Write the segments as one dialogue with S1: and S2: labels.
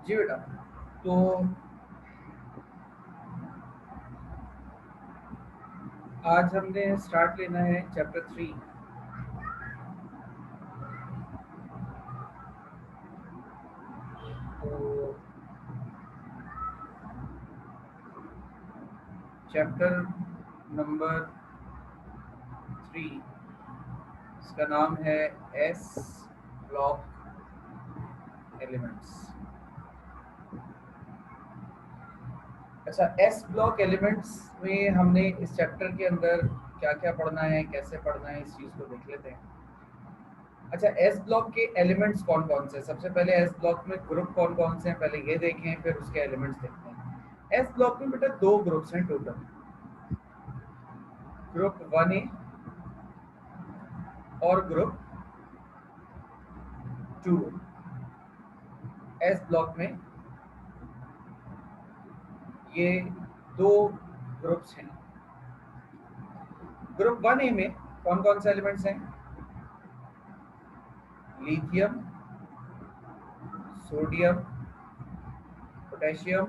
S1: जी बेटा। तो आज हमने स्टार्ट लेना है चैप्टर 3। तो चैप्टर नंबर 3, इसका नाम है एस ब्लॉक एलिमेंट्स। अच्छा, एस ब्लॉक एलिमेंट्स में हमने इस चैप्टर के अंदर क्या क्या पढ़ना है, कैसे पढ़ना है, इस चीज़ को देख लेते हैं। अच्छा, एस ब्लॉक के एलिमेंट्स कौन कौन से हैं? सबसे पहले एस ब्लॉक में ग्रुप कौन कौन से हैं पहले ये देखें, फिर उसके एलिमेंट्स देखते हैं। एस ब्लॉक में बेटा दो ग्रुप्स हैं टोटल, ग्रुप 1A और ग्रुप 2। एस ब्लॉक में ये दो ग्रुप्स हैं। ग्रुप 1A में कौन कौन से एलिमेंट्स हैं? Lithium, sodium, potassium,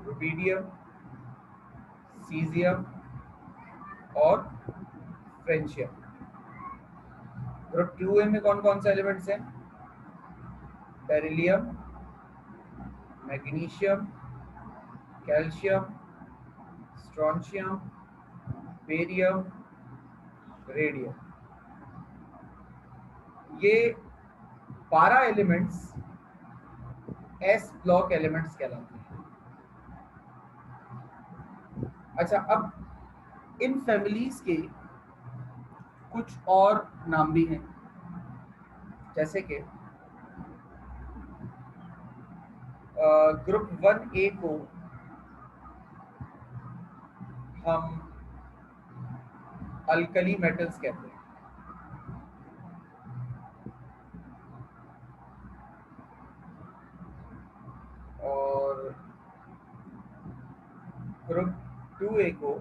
S1: rubidium, caesium और फ्रेंशियम। ग्रुप 2A में कौन कौन से एलिमेंट्स हैं? Beryllium, magnesium, calcium, strontium, barium, radium. ये 12 एलिमेंट्स एस ब्लॉक एलिमेंट्स कहलाते हैं। अच्छा, अब इन फैमिलीज के कुछ और नाम भी हैं, जैसे कि ग्रुप 1A को हम अल्कली मेटल्स कहते हैं। और ग्रुप 2A को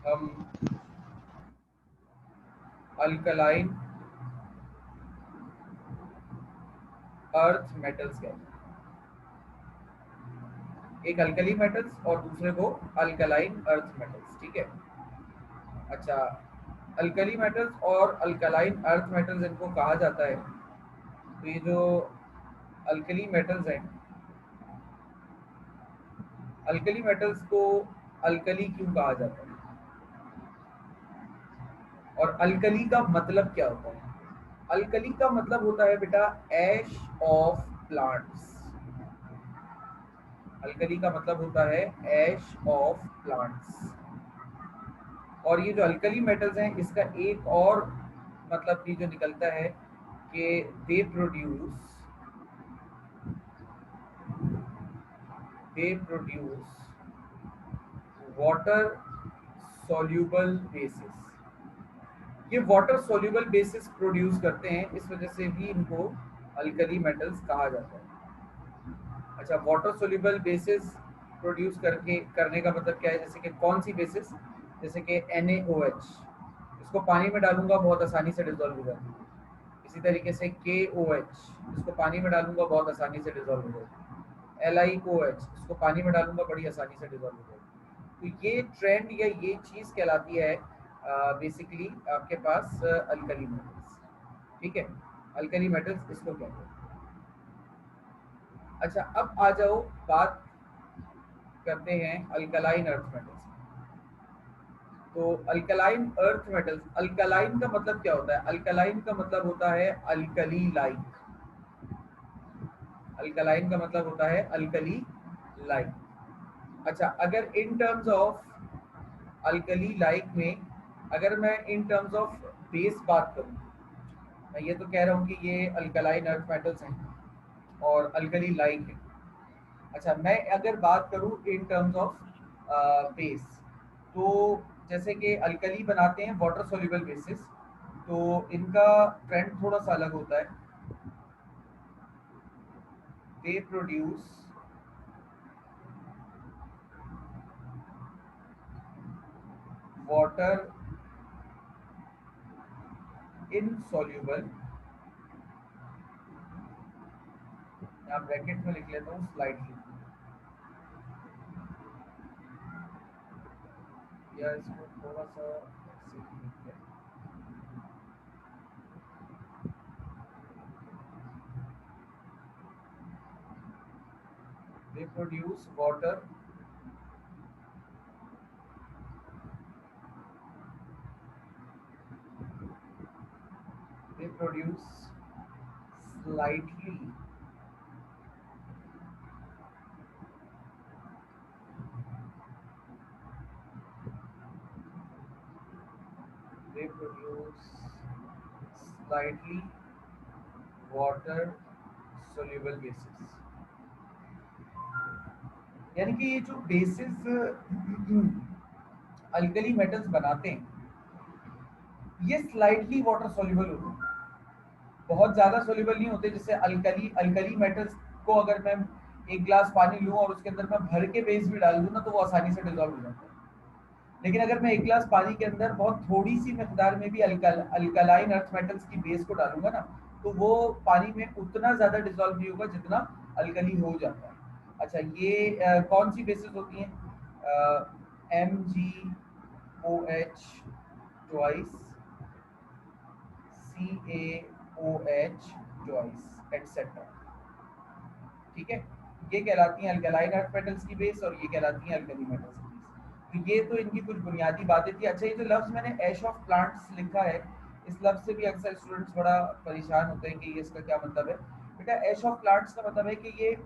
S1: हम अल्कलाइन अर्थ मेटल्स कहते हैं। एक अल्कली मेटल्स और दूसरे को अल्कलाइन अर्थ मेटल्स, ठीक है। अच्छा, अल्कली मेटल्स और अल्कलाइन अर्थ मेटल्स इनको कहा जाता है। तो ये जो अल्कली मेटल्स हैं, अल्कली मेटल्स को अल्कली क्यों कहा जाता है और अल्कली का मतलब क्या होता है? अल्कली का मतलब होता है बेटा ऐश ऑफ प्लांट्स। अल्कली का मतलब होता है ऐश ऑफ प्लांट्स। और ये जो अल्कली मेटल्स हैं, इसका एक और मतलब भी जो निकलता है कि they produce water soluble basis. ये वाटर सॉल्यूबल बेसिस प्रोड्यूस करते हैं, इस वजह से भी इनको अल्कली मेटल्स कहा जाता है। अच्छा, वाटर सोल्यूबल बेसिस प्रोड्यूस करके करने का मतलब क्या है? जैसे कि कौन सी बेसिस? जैसे कि NaOH, इसको पानी में डालूंगा बहुत आसानी से डिजोल्व हो जाती है। इसी तरीके से KOH, इसको पानी में डालूंगा बहुत आसानी से डिजोल्व हो जाएगी। LiOH, इसको पानी में डालूंगा बड़ी आसानी से डिजोल्व हो जाएगी। तो ये ट्रेंड या ये चीज़ कहलाती है बेसिकली आपके पास अल्कली मेटल्स, ठीक है। अल्कली मेटल्स इसको कहते हैं। अच्छा, अब आ जाओ, बात करते हैं अल्कलाइन अर्थ मेटल्स। तो अल्कलाइन अर्थ मेटल्स, अल्कलाइन का मतलब क्या होता है? अल्कलाइन का मतलब होता है अल्कली लाइक। अल्कलाइन का मतलब होता है अल्कली लाइक। अच्छा, अगर in terms of alkali like में, अगर मैं इन टर्म्स ऑफ बेस बात करूं, मैं ये तो कह रहा हूं कि ये अल्कलाइन अर्थ मेटल्स हैं और अल्कली लाइक है। अच्छा, मैं अगर बात करूं इन टर्म्स ऑफ बेस, तो जैसे कि अल्कली बनाते हैं वाटर सोल्यूबल बेसिस, तो इनका ट्रेंड थोड़ा सा अलग होता है। दे प्रोड्यूस वाटर इनसॉल्यूबल यहाँ ब्रैकेट में लिख लेता हूँ स्लाइटली, या इसको थोड़ा सा ऐसे ही लिखते हैं। They produce water they produce slightly they produce slightly water soluble bases। यानी कि ये जो बेसिस अल्कली मेटल्स बनाते हैं ये स्लाइटली वाटर सोल्यूबल होते हैं, बहुत ज्यादा सोल्यूबल नहीं होते। जैसे अल्कली अल्कली मेटल्स को अगर मैं एक ग्लास पानी लूं और उसके अंदर मैं भर के बेस भी डाल दूं ना तो वो आसानी से डिजोल्व हो जाता है। लेकिन अगर मैं एक गिलास पानी के अंदर बहुत थोड़ी सी मिकदार में भी अल्कलाइन अर्थ मेटल्स की बेस को डालूंगा ना तो वो पानी में उतना ज्यादा डिजोल्व नहीं होगा जितना अल्कली हो जाता है। अच्छा, ये कौन सी बेसिस होती हैं? MgOH twice, CaOH twice etcetera. ठीक है, ये कहलाती हैं अल्कलाइन अर्थ मेटल्स की बेस और ये कहलाती हैं अल्कली मेटल्स की बेस। तो ये तो इनकी कुछ बुनियादी बातें थी। अच्छा, ये जो लफ्ज मैंने ऐश ऑफ प्लांट्स लिखा है, इस लफ्ज से भी अक्सर स्टूडेंट्स बड़ा परेशान होते हैं कि ये इसका क्या मतलब है। बेटा, ऐश ऑफ प्लांट्स का मतलब है कि ये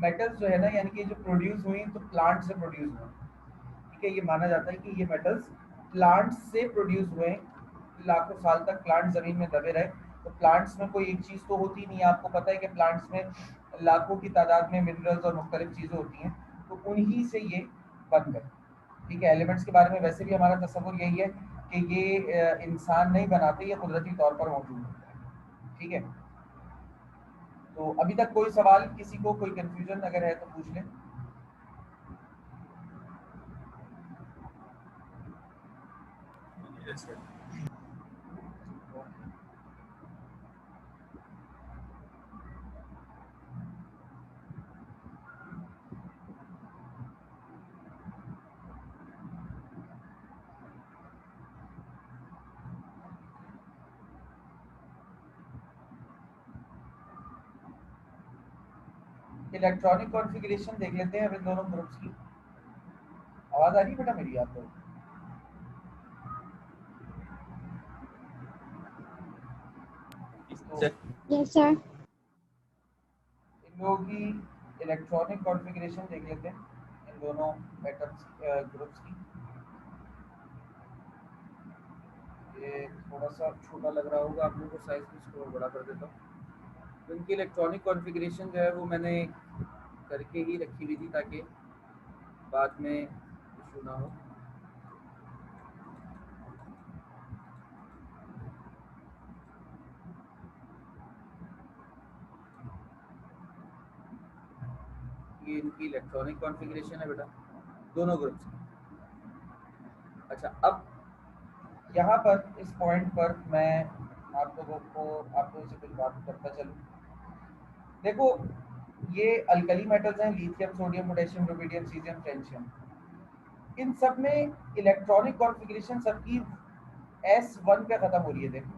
S1: मेटल्स जो है ना, यानी कि जो प्रोड्यूस हुई तो प्लांट से प्रोड्यूस हुए। ठीक है, ये माना जाता है कि ये मेटल्स प्लांट्स से प्रोड्यूस हुए, लाखों साल तक प्लांट जमीन में दबे रहे। तो प्लांट्स में कोई एक चीज तो होती नहीं है, आपको पता है कि प्लांट्स में लाखों की तादाद में मिनरल्स और मुख्तलिफ चीजें होती हैं, तो उन्हीं से ये बन गए। ठीक है, एलिमेंट्स के बारे में वैसे भी हमारा तस्वुर यही है कि ये इंसान नहीं बनाते, ये कुदरती तौर पर मौजूद होते हैं। ठीक है, तो अभी तक कोई सवाल, किसी को कोई कंफ्यूजन अगर है तो पूछ लें।
S2: Yes, sir.
S1: इलेक्ट्रॉनिक कॉन्फ़िगरेशन देख लेते हैं अब इन दोनों ग्रुप्स की। आवाज आ रही है बेटा मेरी आपको? तो
S2: Sir.
S3: Yes, sir.
S1: इन लोगों की इलेक्ट्रॉनिक कॉन्फ़िगरेशन देख लेते हैं इन दोनों एटम्स ग्रुप्स की। ये थोड़ा सा छोटा लग रहा होगा आप लोगों को, साइज में इसको बड़ा कर देता हूँ। तो इनकी इलेक्ट्रॉनिक कॉन्फ़िगरेशन जो है वो मैंने करके ही रखी हुई थी ताकि बाद में इशू ना हो। ये इनकी इलेक्ट्रॉनिक कॉन्फ़िगरेशन है बेटा, दोनों ग्रुप्स की। अच्छा, अब यहाँ पर इस पॉइंट पर मैं आप लोगों से कुछ बात करता चलूँ। देखो, ये अल्कली मेटल्स हैं, lithium, sodium, potassium, rubidium, caesium, francium. इन सब में इलेक्ट्रॉनिक कॉन्फ़िगरेशन सबकी S1 पे खत्म हो रही है। देखो,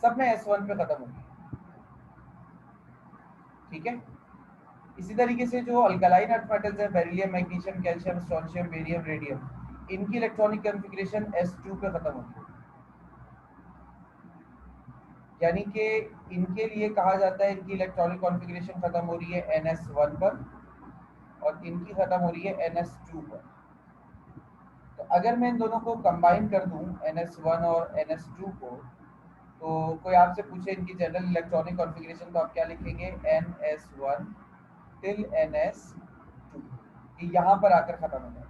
S1: सब में S1 पे खत्म हो रही है। ठीक है, इसी तरीके से जो अल्कलाइन अर्थ मेटल्स हैं, beryllium, magnesium, calcium, strontium, barium, radium, इनकी इलेक्ट्रॉनिक कॉन्फ़िगरेशन S2 पे खत्म होती है। यानी कि इनके लिए कहा जाता है इनकी इलेक्ट्रॉनिक कॉन्फ़िगरेशन खत्म हो रही है NS1 पर और इनकी खत्म हो रही है NS2 पर। तो अगर मैं इन दोनों को कंबाइन कर दूं, NS1 और NS2 को, तो कोई आपसे पूछे इनकी जनरल इलेक्ट्रॉनिक कॉन्फ़िगरेशन तो आप क्या लिखेंगे? NS1 till NS2। ये यहाँ पर आकर खत्म हो जाए।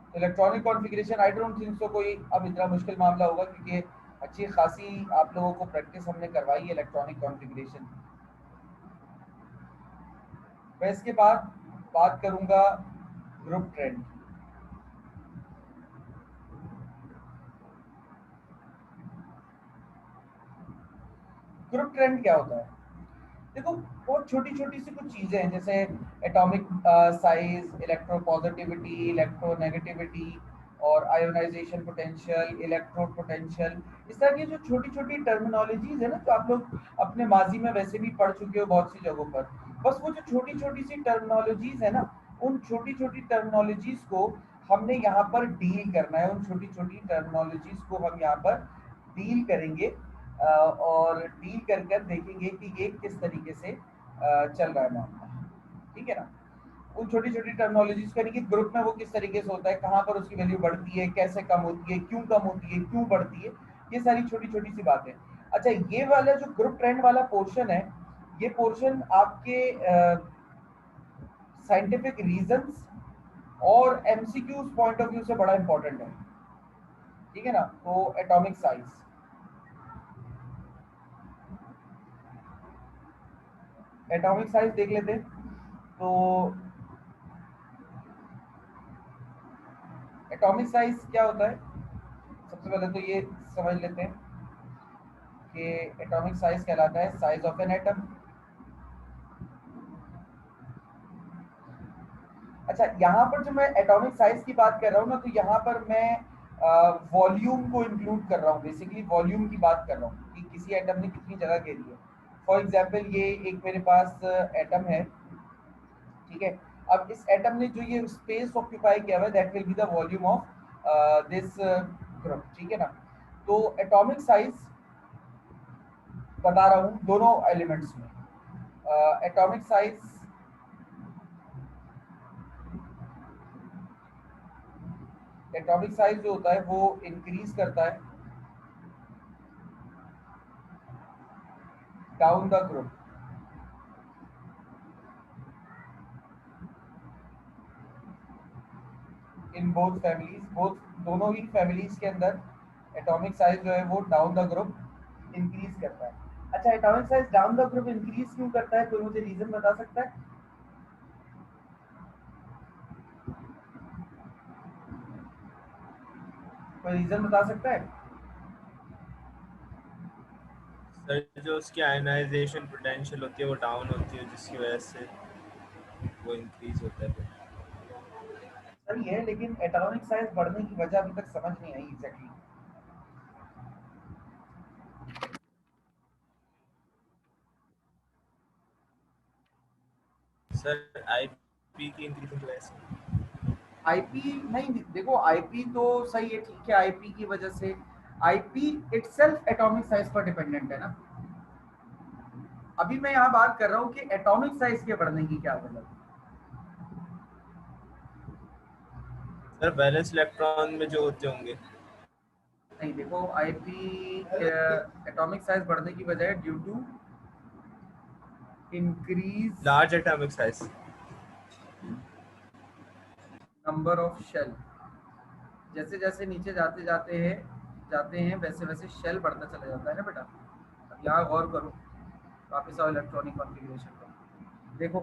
S1: तो electronic configuration I don't think so कोई अब इतना मुश्किल मामला होगा, क्योंकि अच्छी खासी आप लोगों को प्रैक्टिस हमने करवाई है इलेक्ट्रॉनिक कॉन्फ़िगरेशन। मैं इसके बाद बात करूंगा ग्रुप ट्रेंड। ग्रुप ट्रेंड क्या होता है? देखो बहुत छोटी छोटी सी कुछ चीजें हैं, जैसे एटॉमिक साइज, इलेक्ट्रोपॉजिटिविटी, इलेक्ट्रोनेगेटिविटी और आयोनाइजेशन पोटेंशियल, इलेक्ट्रोड पोटेंशियल। इस तरह की जो छोटी छोटी टर्मिनोलॉजीज है ना, जो आप लोग अपने माजी में वैसे भी पढ़ चुके हो बहुत सी जगहों पर, बस वो जो छोटी छोटी सी टर्मिनोलॉजीज है ना, उन छोटी छोटी टर्मिनोलॉजीज को हमने यहाँ पर डील करना है। उन छोटी छोटी टर्मिनोलॉजीज को हम यहाँ पर डील करेंगे और डील कर कर देखेंगे कि ये किस तरीके से चल रहा है मामला, ठीक है ना। उन छोटी छोटी टर्मिनोलॉजीज का, कि ग्रुप में वो किस तरीके से होता है, कहाँ पर उसकी वैल्यू बढ़ती है, कैसे कम होती है, क्यों कम होती है, क्यों बढ़ती है, ये सारी छोटी छोटी सी बातें। अच्छा, ये वाला जो ग्रुप ट्रेंड वाला पोर्शन है, ये पोर्शन आपके साइंटिफिक रीजंस और एमसीक्यूज पॉइंट ऑफ व्यू से बड़ा इंपॉर्टेंट है, ठीक है ना। तो एटॉमिक साइज, एटॉमिक साइज देख लेते हैं। तो एटॉमिक साइज क्या होता है, सबसे पहले तो ये समझ लेते हैं कि एटॉमिक साइज कहलाता है साइज ऑफ एन एटम। अच्छा, यहाँ पर जो मैं एटॉमिक साइज की बात कर रहा हूँ ना, तो यहाँ पर मैं वॉल्यूम को इंक्लूड कर रहा हूँ, बेसिकली वॉल्यूम की बात कर रहा हूँ कि किसी एटम ने कितनी जगह घेरी है। फॉर एग्जाम्पल ये एक मेरे पास एटम है, ठीक है। अब इस एटम ने जो ये स्पेस ऑक्यूपाई किया हुआ है, that will be the volume of this group, ठीक है ना। तो एटॉमिक साइज बता रहा हूँ दोनों एलिमेंट्स में। एटॉमिक साइज, एटॉमिक साइज जो होता है वो इंक्रीज करता है down the group. In both families, both दोनों ही फैमिलीज के अंदर एटॉमिक साइज जो है वो डाउन द ग्रुप इंक्रीज करता है। अच्छा, atomic size down the group increase क्यों करता है, कोई मुझे रीजन बता सकता है? कोई रीजन बता सकता है?
S2: सर जो उसकी आयनाइजेशन पोटेंशियल होती है वो डाउन होती है, जिसकी वजह से वो इंक्रीज होता है।
S1: सही है, लेकिन एटॉमिक साइज बढ़ने की वजह अभी तक समझ नहीं आई एग्जैक्टली।
S2: सर आईपी की इंक्रीज की वजह से।
S1: आईपी नहीं, देखो आईपी तो सही है, ठीक है, आईपी की वजह से, आईपी इटसेल्फ एटॉमिक साइज पर डिपेंडेंट है ना। अभी मैं यहाँ बात कर रहा हूँ कि एटॉमिक साइज के बढ़ने की क्या वजह है।
S2: सर वैलेंस इलेक्ट्रॉन में जो होते होंगे।
S1: नहीं, देखो आईपी एटॉमिक साइज बढ़ने की वजह है due to increase
S2: large atomic size.
S1: Number of shell. जैसे जैसे नीचे जाते हैं वैसे वैसे शेल बढ़ता चला जाता है ना बेटा। अब यहाँ गौर करो, वापिस आओ इलेक्ट्रॉनिक कॉन्फ़िगरेशन पर। देखो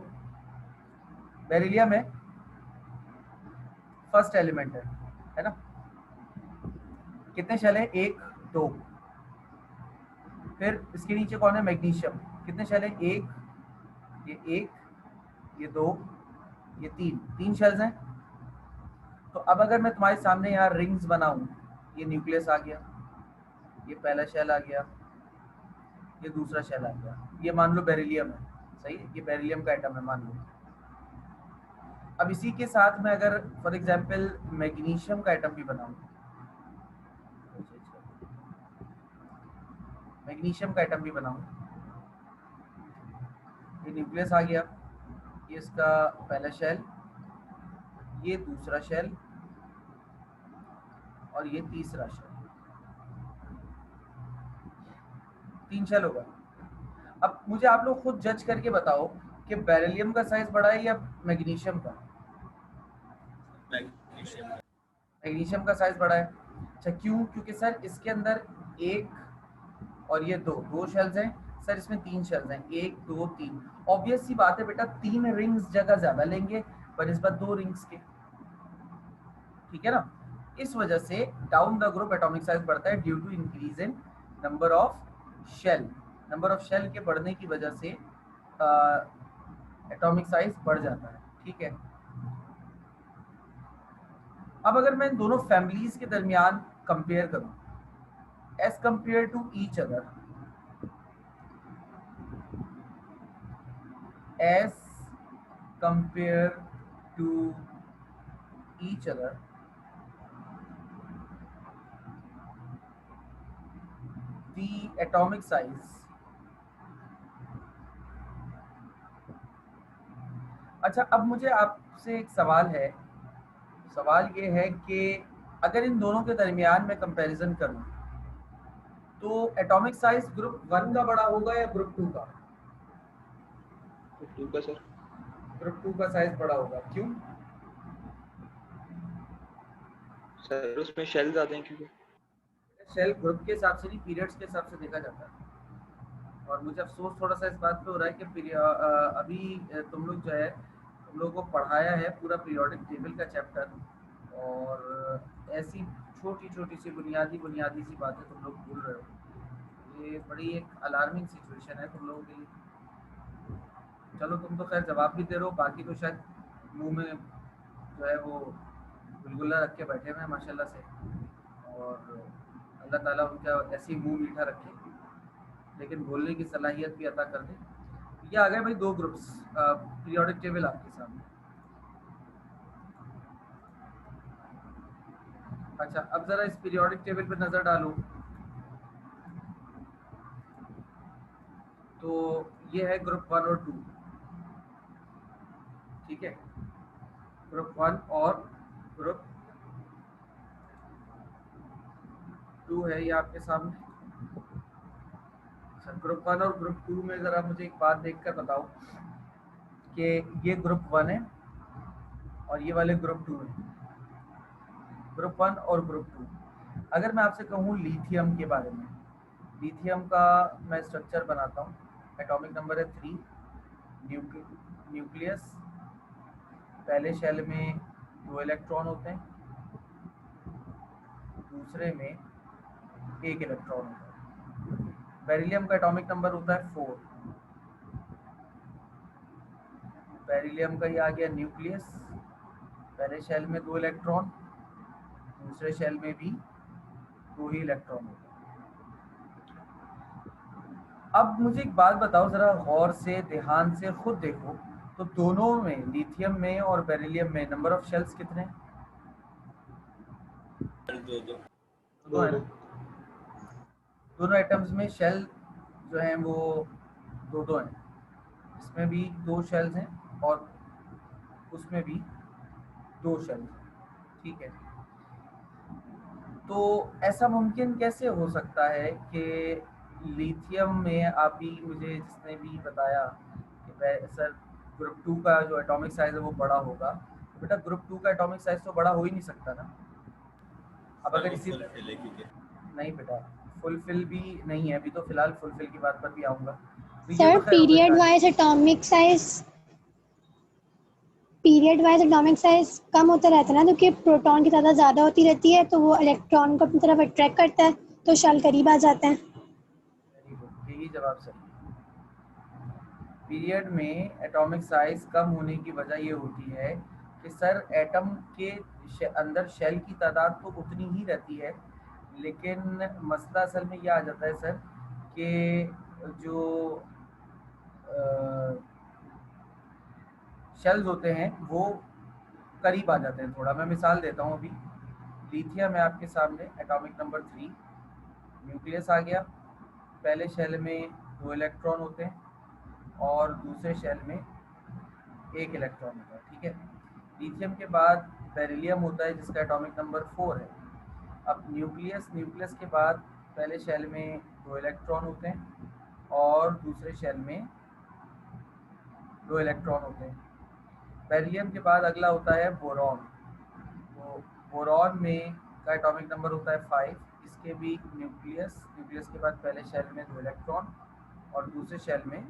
S1: बेरिलियम है, फर्स्ट एलिमेंट है ना। कितने शेल है, एक, दो। फिर इसके नीचे कौन है, मैग्नीशियम। कितने शेल है, एक, ये दो, ये तीन, तीन शेल्स हैं। तो अब अगर मैं तुम्हारे सामने यहाँ रिंग्स बनाऊं, ये न्यूक्लियस आ गया, ये पहला शेल आ गया, ये दूसरा शेल आ गया, ये मान लो बेरिलियम है, सही है, ये बेरिलियम का एटम है मान लो। अब इसी के साथ में अगर फॉर एग्जांपल मैग्नीशियम का एटम भी बनाऊं, मैग्नीशियम का एटम भी बनाऊं, ये न्यूक्लियस आ गया, ये इसका पहला शेल, ये दूसरा शेल और ये तीसरा शेल, तीन शेल होगा। अब मुझे आप लोग खुद जज करके बताओ कि बेरिलियम का साइज बड़ा है या मैग्नीशियम का।
S2: मैग्नीशियम।
S1: मैग्नीशियम का साइज बड़ा है। अच्छा क्यों, क्योंकि सर इसके अंदर एक और ये दो, दो शेल्स हैं सर, इसमें तीन शेल्स हैं, एक दो तीन। ऑब्वियस सी बात है बेटा, तीन रिंग्स जगह ज्यादा लेंगे पर इस बार दो रिंग्स के, ठीक है ना। इस वजह से down the group atomic size बढ़ता है due to increase in number of shell. Number of shell के बढ़ने की वजह से एटॉमिक साइज बढ़ जाता है, ठीक है। अब अगर मैं इन दोनों फैमिलीज के दरमियान कंपेयर करूं as compare to each other, as compare to each other, the atomic size. अच्छा, अब मुझे आपसे एक सवाल है, सवाल ये है कि अगर इन दोनों के दरमियान में कंपैरिजन करूं तो एटॉमिक साइज ग्रुप 1 का बड़ा होगा या ग्रुप 2 का?
S3: ग्रुप 2 का सर।
S1: ग्रुप 2 का साइज बड़ा होगा, क्यों?
S3: सर उसमें शेल ज्यादा हैं क्योंकि।
S1: शेल ग्रुप के हिसाब से नहीं, पीरियड्स के हिसाब से देखा जाता है। और मुझे अफसोस थोड़ा सा इस बात पे हो रहा है कि अभी तुम लोग जो है, तुम लोगों को पढ़ाया है पूरा पीरियोडिक टेबल का चैप्टर, और ऐसी छोटी छोटी सी बुनियादी बुनियादी सी बातें तुम लोग भूल रहे हो। ये बड़ी एक अलार्मिंग सिचुएशन है तुम लोगों के लिए। चलो, तुम तो खैर जवाब भी दे रहे हो, बाकी तो शायद मुंह में जो है वो गुलगुला रख के बैठे हुए हैं माशाल्लाह से, और अल्लाह ताला उनका ऐसी मुंह मीठा रखे, लेकिन बोलने की सलाहियत भी अता कर दे। ये आ गए भाई दो ग्रुप्स, पीरियोडिक टेबल आपके सामने। अच्छा, अब जरा इस पीरियोडिक टेबल पे नजर डालो तो ये है ग्रुप 1 और 2, ठीक है। ग्रुप 1 और ग्रुप 2 है ये आपके सामने। अच्छा, ग्रुप 1 और ग्रुप 2 में ज़रा मुझे एक बात देखकर बताओ कि ये ग्रुप 1 है और ये वाले ग्रुप 2 है। ग्रुप 1 और ग्रुप 2, अगर मैं आपसे कहूँ लिथियम के बारे में, लिथियम का मैं स्ट्रक्चर बनाता हूँ। एटॉमिक नंबर है 3, न्यूक्लियस, पहले शेल में 2 इलेक्ट्रॉन होते हैं, दूसरे में 1 इलेक्ट्रॉन होता है। बेरिलियम का एटॉमिक नंबर होता है 4, बेरिलियम का ये आ गया न्यूक्लियस, पहले शेल में 2 इलेक्ट्रॉन, दूसरे शेल में भी 2 ही इलेक्ट्रॉन होते हैं। अब मुझे एक बात बताओ, जरा गौर से ध्यान से खुद देखो, तो दोनों में, लिथियम में और बेरिलियम में, नंबर ऑफ शेल्स कितने हैं?
S2: दो दो।
S1: दोनों है ना? दोनों एटम्स में शेल जो हैं वो दो दो हैं, इसमें भी 2 शेल्स हैं और उसमें भी 2 शेल्स हैं, ठीक है। तो ऐसा मुमकिन कैसे हो सकता है कि लिथियम में, आप भी मुझे जिसने भी बताया कि सर ग्रुप 2 का जो एटॉमिक साइज है वो बड़ा होगा, तो बेटा ग्रुप 2 का एटॉमिक साइज तो बड़ा हो ही नहीं सकता ना। अब
S2: सर
S1: अगर
S2: वो
S1: इसी
S2: फुलफिल है क्योंकि
S1: नहीं बेटा, फुलफिल भी नहीं है, अभी तो फिलहाल फुलफिल की बात पर भी आऊँगा। तो ये
S4: सर
S1: तो खैर हो गई कहानी।
S4: पीरियड वाइज एटॉमिक साइज कम होता रहता है ना, क्योंकि प्रोटॉन की तादाद ज़्यादा होती रहती है तो वो इलेक्ट्रॉन को अपनी तरफ अट्रैक्ट करता है तो शेल करीब आ जाते हैं।
S1: वेरी गुड, यही जवाब सही है। पीरियड में एटॉमिक साइज कम होने की वजह ये होती है कि सर एटम के अंदर शेल की तादाद तो उतनी ही रहती है, लेकिन मसला असल में ये आ जाता है सर कि जो शेल्स होते हैं वो करीब आ जाते हैं थोड़ा। मैं मिसाल देता हूँ, अभी लिथियम है आपके सामने, एटॉमिक नंबर 3, न्यूक्लियस आ गया, पहले शेल में 2 इलेक्ट्रॉन होते हैं और दूसरे शेल में 1 इलेक्ट्रॉन होता है, ठीक है। लिथियम के बाद बेरिलियम होता है जिसका एटॉमिक नंबर 4 है। अब न्यूक्लियस के बाद पहले शेल में 2 इलेक्ट्रॉन होते हैं और दूसरे शेल में 2 इलेक्ट्रॉन होते हैं। बेरिलियम के बाद अगला होता है बोरॉन, तो बोरॉन में का एटॉमिक नंबर होता है 5, इसके भी न्यूक्लियस के बाद पहले शेल में 2 इलेक्ट्रॉन और दूसरे शेल में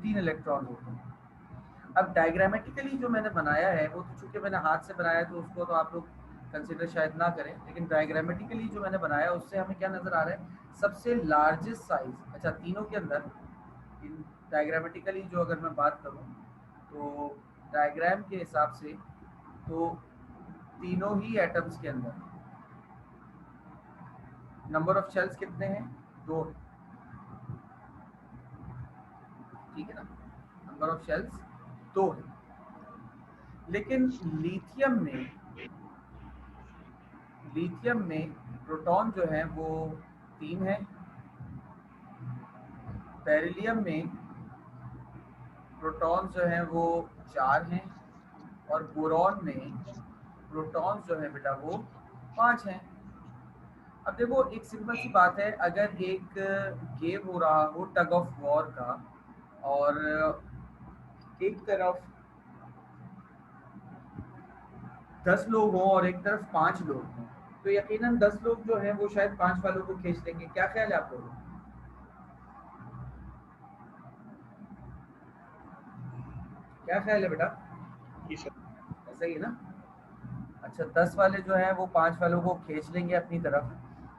S1: 3 इलेक्ट्रॉन होते हैं। अब डायग्रामेटिकली जो मैंने बनाया है वो तो चूंकि मैंने हाथ से बनाया है तो उसको तो आप लोग कंसिडर शायद ना करें, लेकिन डायग्रामेटिकली जो मैंने बनाया उससे हमें क्या नज़र आ रहा है, सबसे लार्जेस्ट साइज। अच्छा, तीनों के अंदर इन डायग्रामेटिकली जो अगर मैं बात करूं तो डायग्राम के हिसाब से तो तीनों ही एटम्स के अंदर नंबर ऑफ शेल्स कितने हैं, 2, ठीक है ना, नंबर ऑफ शेल्स 2 है। लेकिन लिथियम में प्रोटॉन जो है वो 3 है, बेरिलियम में प्रोटॉन जो है वो 4 हैं, और बोरॉन में प्रोटॉन जो है बेटा वो 5 हैं। अब देखो एक सिंपल सी बात है, अगर एक गेम हो रहा हो टग ऑफ वॉर का, और एक तरफ 10 लोग हों और एक तरफ 5 लोग हों, तो यकीनन 10 लोग जो हैं वो शायद 5 वालों को खींच लेंगे। क्या ख्याल है आप लोगों का? क्या ख्याल है बेटा?
S3: जी सर।
S1: ऐसा ही है ना? अच्छा, 10 वाले जो हैं वो 5 वालों को खींच लेंगे अपनी तरफ।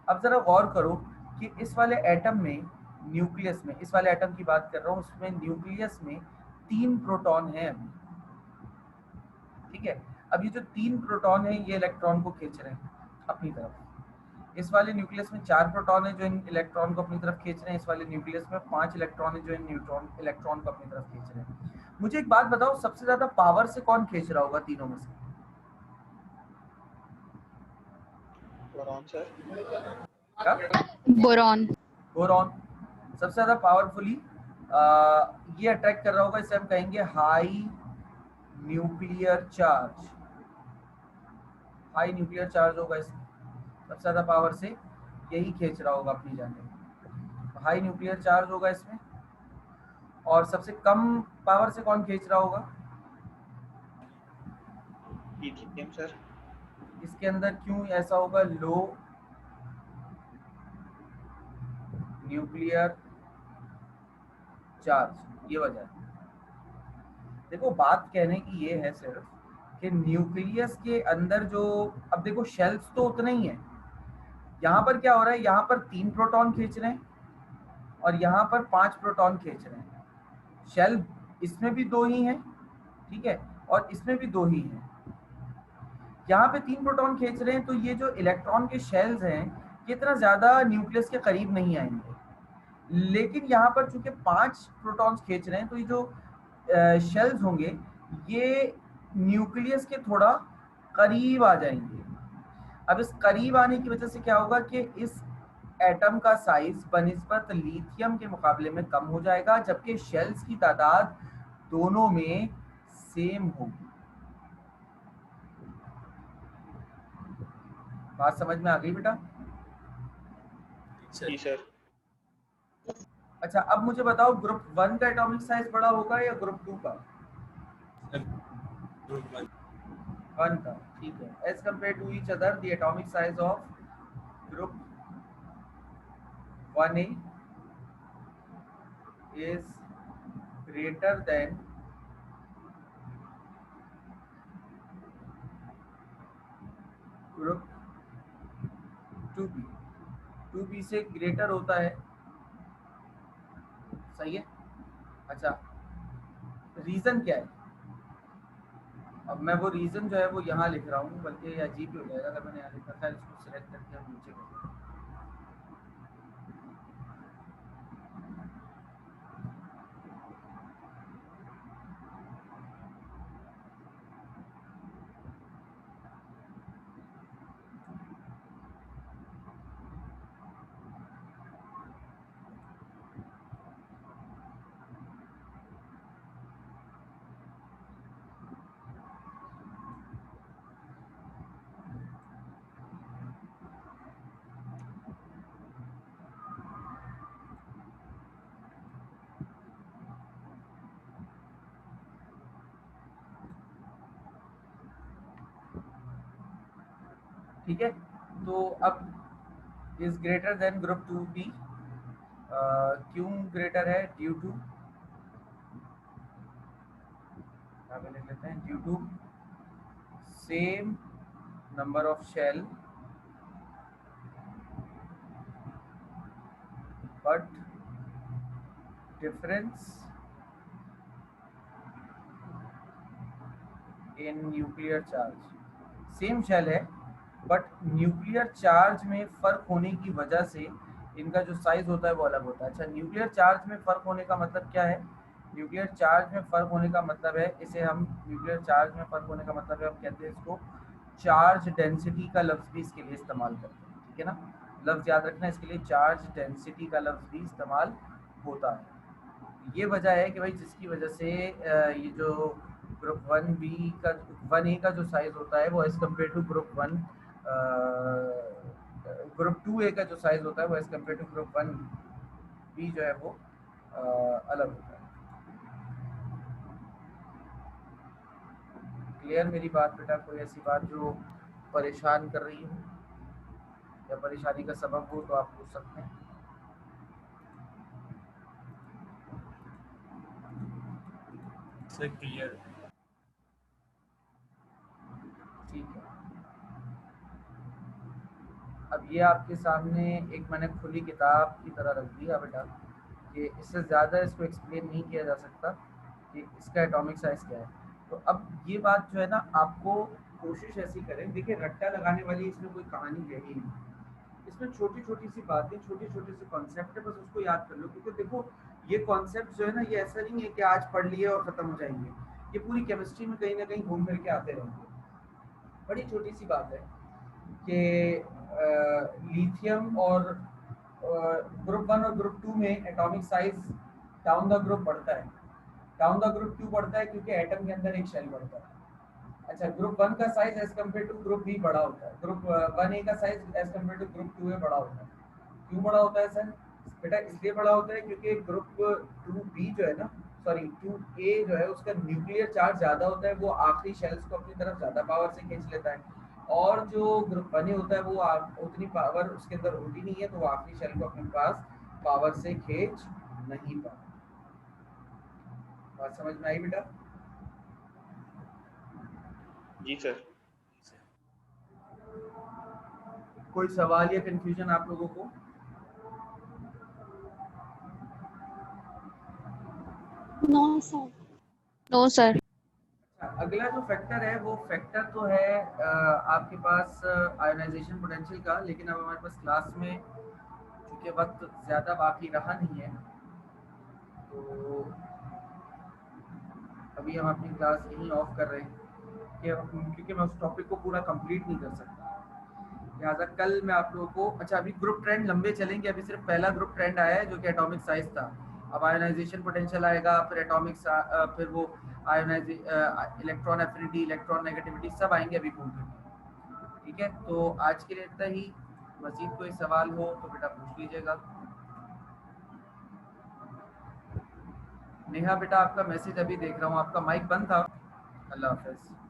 S1: अब जरा गौर करो कि इस वाले एटम में, न्यूक्लियस में, इस वाले एटम की बात कर रहा हूँ, उसमें न्यूक्लियस में 3 प्रोटॉन हैं अभी, ठीक है। अब ये जो 3 प्रोटॉन हैं ये इलेक्ट्रॉन को खींच रहे हैं अपनी तरफ। इस वाले न्यूक्लियस में 4 प्रोटॉन है जो इन इलेक्ट्रॉन को अपनी तरफ खींच रहे हैं। इस वाले न्यूक्लियस में 5 इलेक्ट्रॉन है जो इन इलेक्ट्रॉन को अपनी तरफ खींच रहे हैं। मुझे एक बात बताओ, सबसे ज्यादा पावर से कौन खींच रहा होगा तीनों में से?
S3: Boron sir.
S1: क्या?
S4: बोरॉन।
S1: बोरॉन सबसे ज्यादा पावरफुली ये अट्रैक्ट कर रहा होगा, इसे हम कहेंगे high nuclear charge. High nuclear charge होगा इसमें, सबसे ज्यादा पावर से यही खींच रहा होगा अपनी जाने। हाई न्यूक्लियर चार्ज होगा इसमें। और सबसे कम पावर से कौन खींच रहा होगा?
S3: Lithium sir.
S1: इसके अंदर क्यों ऐसा होगा? लो न्यूक्लियर चार्ज, ये वजह है। देखो बात कहने की ये है सिर्फ कि न्यूक्लियस के अंदर जो, अब देखो शेल्स तो उतने ही हैं। यहाँ पर क्या हो रहा है, यहाँ पर 3 प्रोटॉन खींच रहे हैं और यहाँ पर 5 प्रोटॉन खींच रहे हैं। शेल इसमें भी 2 ही हैं, ठीक है, और इसमें भी 2 ही हैं। यहाँ पे 3 प्रोटॉन खींच रहे हैं, तो ये जो इलेक्ट्रॉन के शेल्स हैं ये इतना ज्यादा न्यूक्लियस के करीब नहीं आएंगे। लेकिन यहाँ पर चूंकि 5 प्रोटॉन्स खींच रहे हैं, तो ये जो शेल्स होंगे ये न्यूक्लियस के थोड़ा करीब आ जाएंगे। अब इस करीब आने की वजह से क्या होगा कि इस एटम का साइज बनिस्बत लिथियम के मुकाबले में कम हो जाएगा, जबकि शेल्स की तादाद दोनों में सेम होगी। बात समझ में आ गई बेटा?
S3: जी सर।
S1: अच्छा, अब मुझे बताओ, ग्रुप 1 का एटॉमिक साइज बड़ा होगा या ग्रुप 2 का?
S2: ग्रुप
S1: 1 का, ठीक है। As compare to each other, the atomic size of group 1A is greater than group 2B। 2B से ग्रेटर होता है, सही है। अच्छा, रीजन क्या है? अब मैं वो रीजन जो है वो यहाँ लिख रहा हूँ, बल्कि ये अजीब ही हो जाएगा अगर मैंने यहाँ लिखा था। इसको सिलेक्ट करके हम नीचे करते हैं। ठीक है, तो अब is greater than group 2B। क्यों ग्रेटर है? ड्यू टू, यहाँ पे लिख लेते हैं, due to same number of shell, but difference in nuclear charge. Same shell है बट न्यूक्लियर चार्ज में फर्क होने की वजह से इनका जो साइज होता है वो अलग होता है। अच्छा, न्यूक्लियर चार्ज में फर्क होने का मतलब क्या है? न्यूक्लियर चार्ज में फर्क होने का मतलब है, इसे हम न्यूक्लियर चार्ज में फर्क होने का मतलब है, हम कहते हैं इसको चार्ज डेंसिटी का लफ्ज भी इसके लिए इस्तेमाल करते हैं। ठीक है ना, लफ्ज याद रखना, इसके लिए चार्ज डेंसिटी का लफ्ज भी इस्तेमाल होता है। ये वजह है कि भाई जिसकी वजह से ये जो ग्रुप 1B का 1A का जो साइज होता है वो as compare to group 2A का जो साइज होता है वो as compare to group 1B जो है वो अलग होता है। क्लियर मेरी बात बेटा? कोई ऐसी बात जो परेशान कर रही हो या परेशानी का सबब हो तो आप पूछ सकते हैं।
S2: Sir clear.
S1: ठीक है, अब ये आपके सामने एक मैंने खुली किताब की तरह रख दिया बेटा कि इससे ज़्यादा इसको एक्सप्लेन नहीं किया जा सकता कि इसका एटॉमिक साइज क्या है। तो अब ये बात जो है ना, आपको कोशिश ऐसी करें, देखिए रट्टा लगाने वाली इसमें कोई कहानी है ही नहीं। इसमें छोटी छोटी सी बातें, छोटी छोटी सी कॉन्सेप्ट है, बस उसको याद कर लो। क्योंकि देखो ये कॉन्सेप्ट जो है ना, ये ऐसा नहीं है कि आज पढ़ लिए और ख़त्म हो जाएंगे। ये पूरी केमिस्ट्री में कहीं ना कहीं घूम फिर के आते रहेंगे। बड़ी छोटी सी बात है कि लिथियम और ग्रुप 1 और ग्रुप 2 में atomic size down the group बढ़ता है। डाउन द ग्रुप क्यों बढ़ता है? क्योंकि एटम के अंदर एक शेल बढ़ता है। अच्छा, ग्रुप 1 का size as compare to group B बड़ा होता है, ग्रुप 1A का size as compare to group 2A बड़ा होता है। क्यों बड़ा होता है सर? बेटा इसलिए बड़ा होता है क्योंकि ग्रुप 2B जो है ना, सॉरी 2A जो है, उसका न्यूक्लियर चार्ज ज़्यादा होता है, वो आखिरी शेल्स को अपनी तरफ ज़्यादा पावर से खींच लेता है। और जो ग्रुप 1A होता है वो उतनी पावर उसके अंदर होती नहीं है, तो वो आखिरी शेल को अपने पास पावर से खींच नहीं पाता। बात समझ में आई बेटा?
S3: जी सर।
S1: कोई सवाल या कंफ्यूजन आप लोगों को?
S4: No sir.
S5: No sir.
S1: अगला जो फैक्टर है वो फैक्टर तो है आपके पास आयोनाइजेशन पोटेंशियल का, लेकिन अब हमारे पास क्लास में चूंकि वक्त ज़्यादा बाकी रहा नहीं है तो अभी हम अपनी क्लास यहीं ऑफ कर रहे हैं क्योंकि मैं उस टॉपिक को पूरा कंप्लीट नहीं कर सकता। लिहाजा कल मैं आप लोगों को, अच्छा अभी ग्रुप ट्रेंड लंबे चलेंगे, अभी सिर्फ पहला ग्रुप ट्रेंड आया है जो कि एटॉमिक साइज था। अब आयोनाइजेशन पोटेंशियल आएगा, फिर एटॉमिक फिर वो ionize electron affinity, electron negativity सब आएंगे अभी घूम फिर। ठीक है, तो आज के लिए इतना ही। मजीद कोई सवाल हो तो बेटा पूछ लीजिएगा। नेहा बेटा आपका मैसेज अभी देख रहा हूँ, आपका माइक बंद था। अल्लाह हाफिज़।